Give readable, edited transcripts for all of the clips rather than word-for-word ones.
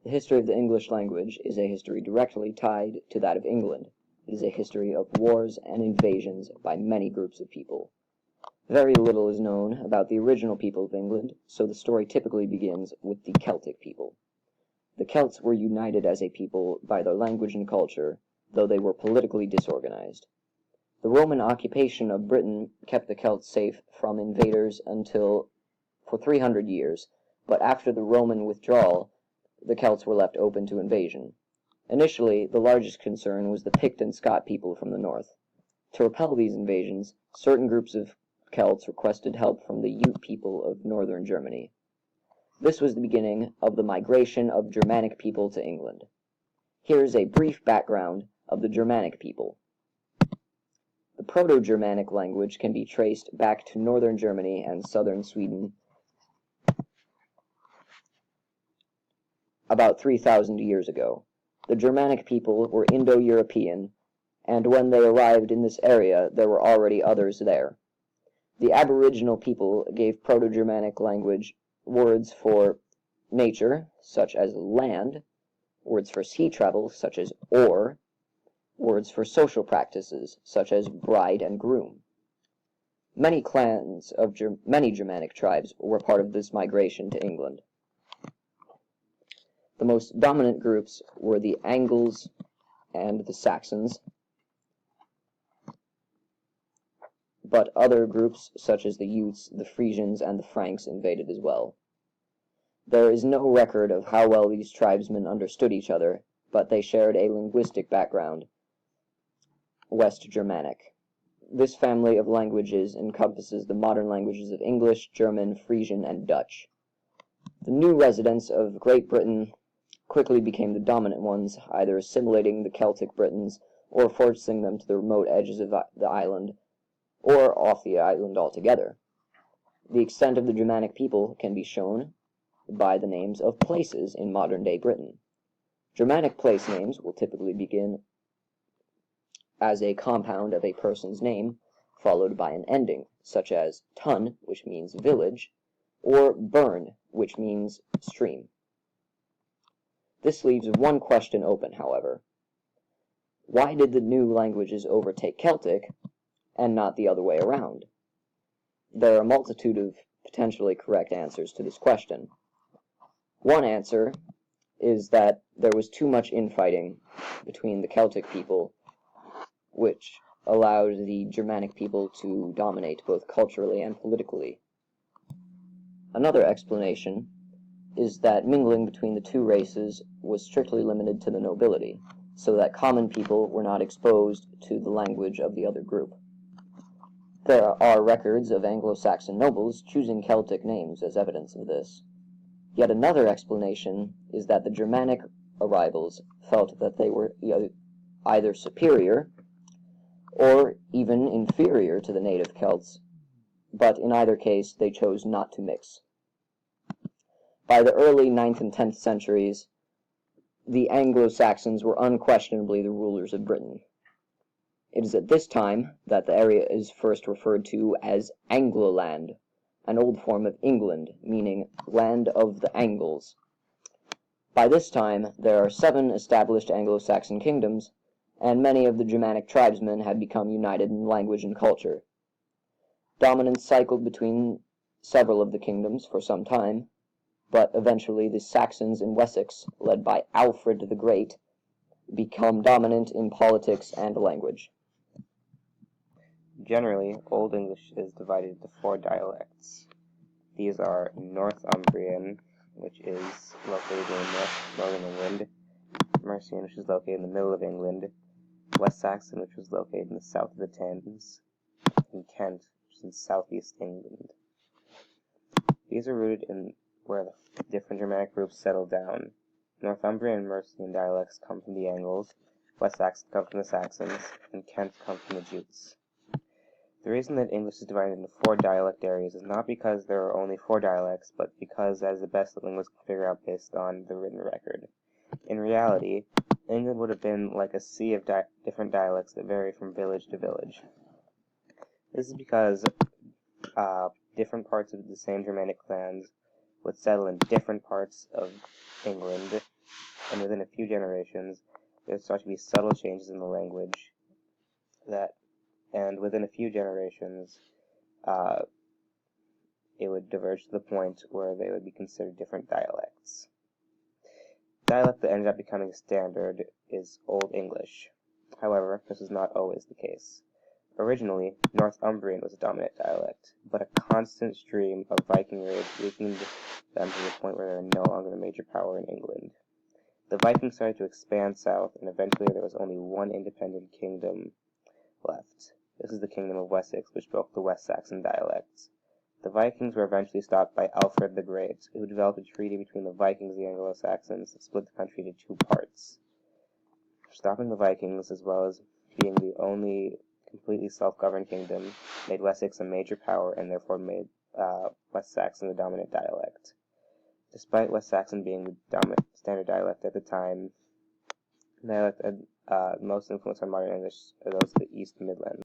The history of the English language is a history directly tied to that of England. It is a history of wars and invasions by many groups of people. Very little is known about the original people of England, so the story typically begins with the Celtic people. The Celts were united as a people by their language and culture, though they were politically disorganized. The Roman occupation of Britain kept the Celts safe from invaders for 300 years, but after the Roman withdrawal, the Celts were left open to invasion. Initially, the largest concern was the Pict and Scot people from the north. To repel these invasions, certain groups of Celts requested help from the Ute people of northern Germany. This was the beginning of the migration of Germanic people to England. Here is a brief background of the Germanic people. The Proto-Germanic language can be traced back to northern Germany and southern Sweden about 3,000 years ago. The Germanic people were Indo-European, and when they arrived in this area, there were already others there. The Aboriginal people gave Proto-Germanic language words for nature, such as land, words for sea travel, such as oar, words for social practices, such as bride and groom. Many clans of many Germanic tribes were part of this migration to England. The most dominant groups were the Angles and the Saxons, but other groups such as the Utes, the Frisians, and the Franks invaded as well. There is no record of how well these tribesmen understood each other, but they shared a linguistic background, West Germanic. This family of languages encompasses the modern languages of English, German, Frisian, and Dutch. The new residents of Great Britain quickly became the dominant ones, either assimilating the Celtic Britons or forcing them to the remote edges of the island, or off the island altogether. The extent of the Germanic people can be shown by the names of places in modern-day Britain. Germanic place names will typically begin as a compound of a person's name, followed by an ending, such as tun, which means village, or burn, which means stream. This leaves one question open, however. Why did the new languages overtake Celtic, and not the other way around? There are a multitude of potentially correct answers to this question. One answer is that there was too much infighting between the Celtic people, which allowed the Germanic people to dominate both culturally and politically. Another explanation is that mingling between the two races was strictly limited to the nobility, so that common people were not exposed to the language of the other group. There are records of Anglo-Saxon nobles choosing Celtic names as evidence of this. Yet another explanation is that the Germanic arrivals felt that they were either superior or even inferior to the native Celts, but in either case they chose not to mix. By the early 9th and 10th centuries, the Anglo-Saxons were unquestionably the rulers of Britain. It is at this time that the area is first referred to as Anglo-land, an old form of England, meaning land of the Angles. By this time, there are 7 established Anglo-Saxon kingdoms, and many of the Germanic tribesmen had become united in language and culture. Dominance cycled between several of the kingdoms for some time, but eventually the Saxons in Wessex, led by Alfred the Great, become dominant in politics and language. Generally, Old English is divided into 4 dialects. These are Northumbrian, which is located in northern England, Mercian, which is located in the middle of England, West Saxon, which was located in the south of the Thames, and Kent, which is in southeast England. These are rooted in where the different Germanic groups settled down. Northumbrian and Mercian dialects come from the Angles, West Saxon come from the Saxons, and Kent come from the Jutes. The reason that English is divided into 4 dialect areas is not because there are only 4 dialects, but because that is the best that linguists can figure out based on the written record. In reality, England would have been like a sea of different dialects that vary from village to village. This is because different parts of the same Germanic clans would settle in different parts of England, and within a few generations, there would start to be subtle changes in the language and within a few generations, it would diverge to the point where they would be considered different dialects. Dialect that ended up becoming standard is Old English. However, this was not always the case. Originally, Northumbrian was a dominant dialect, but a constant stream of Viking raids weakened them to the point where they were no longer a major power in England. The Vikings started to expand south, and eventually there was only one independent kingdom left. This is the Kingdom of Wessex, which broke the West Saxon dialects. The Vikings were eventually stopped by Alfred the Great, who developed a treaty between the Vikings and the Anglo-Saxons that split the country into two parts. Stopping the Vikings, as well as being the only completely self-governed kingdom, made Wessex a major power and therefore made West Saxon the dominant dialect. Despite West Saxon being the dominant standard dialect at the time, the dialect had most influence on modern English are those of the East Midlands.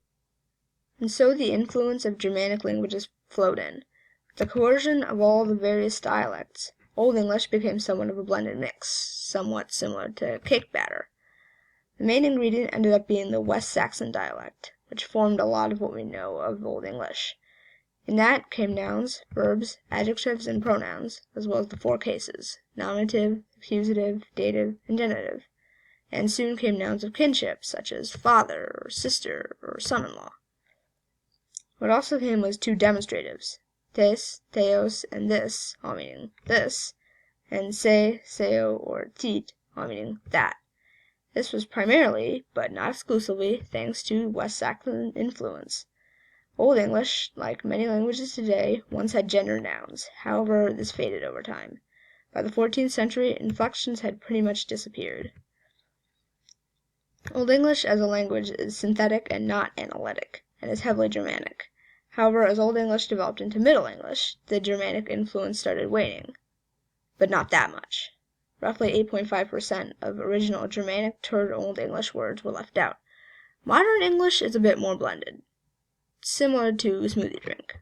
And so the influence of Germanic languages flowed in. With the coercion of all the various dialects, Old English became somewhat of a blended mix, somewhat similar to cake batter. The main ingredient ended up being the West Saxon dialect, which formed a lot of what we know of Old English. In that came nouns, verbs, adjectives, and pronouns, as well as the four cases, nominative, accusative, dative, and genitive. And soon came nouns of kinship, such as father, or sister, or son-in-law. What also came was two demonstratives, tes, theos, and this, all meaning this, and se, seo, or tit, all meaning that. This was primarily, but not exclusively, thanks to West Saxon influence. Old English, like many languages today, once had gender nouns. However, this faded over time. By the 14th century, inflections had pretty much disappeared. Old English as a language is synthetic and not analytic, and is heavily Germanic. However, as Old English developed into Middle English, the Germanic influence started waning. But not that much. Roughly 8.5% of original Germanic toward Old English words were left out. Modern English is a bit more blended, similar to smoothie drink.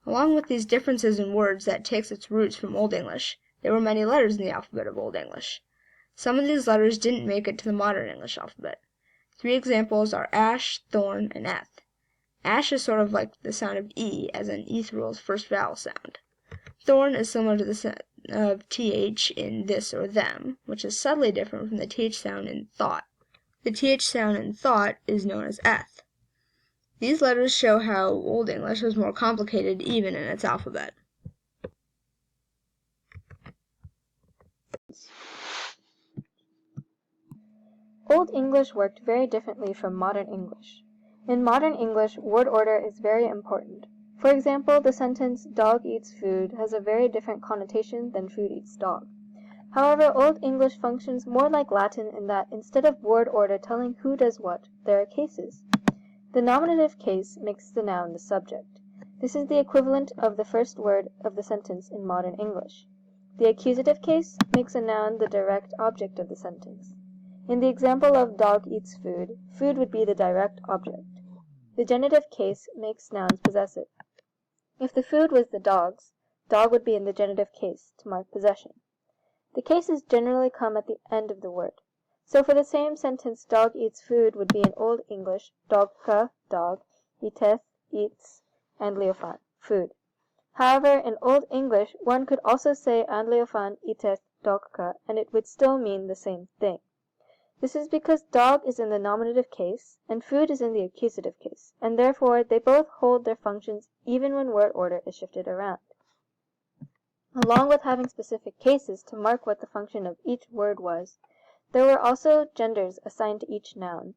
Along with these differences in words that takes its roots from Old English, there were many letters in the alphabet of Old English. Some of these letters didn't make it to the modern English alphabet. 3 examples are ash, thorn, and eth. Ash is sort of like the sound of E, as in ethereal's first vowel sound. Thorn is similar to the sound of th in this or them, which is subtly different from the th sound in thought. The th sound in thought is known as eth. These letters show how Old English was more complicated even in its alphabet. Old English worked very differently from modern English. In modern English, word order is very important. For example, the sentence "dog eats food" has a very different connotation than "food eats dog." However, Old English functions more like Latin in that instead of word order telling who does what, there are cases. The nominative case makes the noun the subject. This is the equivalent of the first word of the sentence in modern English. The accusative case makes a noun the direct object of the sentence. In the example of "dog eats food," food would be the direct object. The genitive case makes nouns possessive. If the food was the dog's, dog would be in the genitive case to mark possession. The cases generally come at the end of the word. So for the same sentence "dog eats food" would be in Old English "dogka," dog, "eateth," eats, and "leofan," food. However, in Old English one could also say "Leofan eateth dogka" and it would still mean the same thing. This is because dog is in the nominative case and food is in the accusative case, and therefore they both hold their functions even when word order is shifted around. Along with having specific cases to mark what the function of each word was, there were also genders assigned to each noun.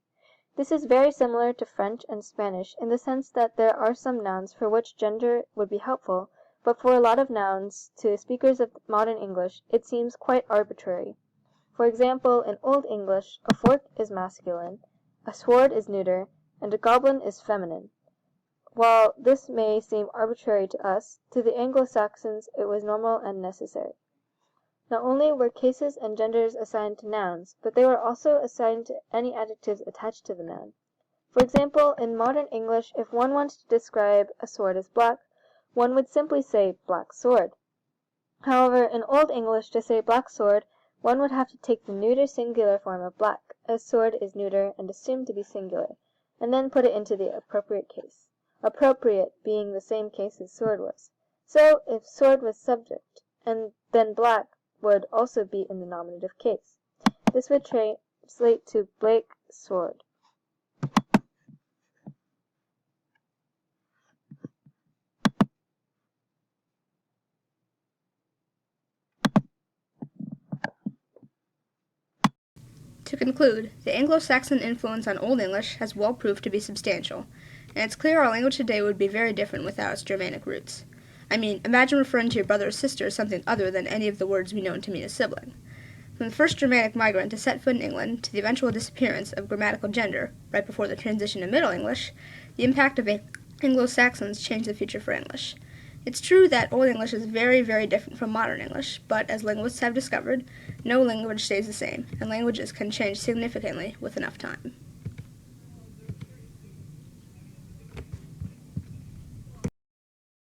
This is very similar to French and Spanish in the sense that there are some nouns for which gender would be helpful, but for a lot of nouns, to speakers of modern English, it seems quite arbitrary. For example, in Old English, a fork is masculine, a sword is neuter, and a goblin is feminine. While this may seem arbitrary to us, to the Anglo-Saxons it was normal and necessary. Not only were cases and genders assigned to nouns, but they were also assigned to any adjectives attached to the noun. For example, in modern English, if one wanted to describe a sword as black, one would simply say "black sword." However, in Old English, to say black sword, one would have to take the neuter singular form of black, as sword is neuter and assumed to be singular, and then put it into the appropriate case, appropriate being the same case as sword was. So, if sword was subject, and then black would also be in the nominative case. This would translate to Blake sword. To conclude, the Anglo-Saxon influence on Old English has well proved to be substantial, and it's clear our language today would be very different without its Germanic roots. I mean, imagine referring to your brother or sister as something other than any of the words we know to mean a sibling. From the first Germanic migrant to set foot in England to the eventual disappearance of grammatical gender, right before the transition to Middle English, the impact of Anglo-Saxons changed the future for English. It's true that Old English is very, very different from modern English, but as linguists have discovered, no language stays the same, and languages can change significantly with enough time.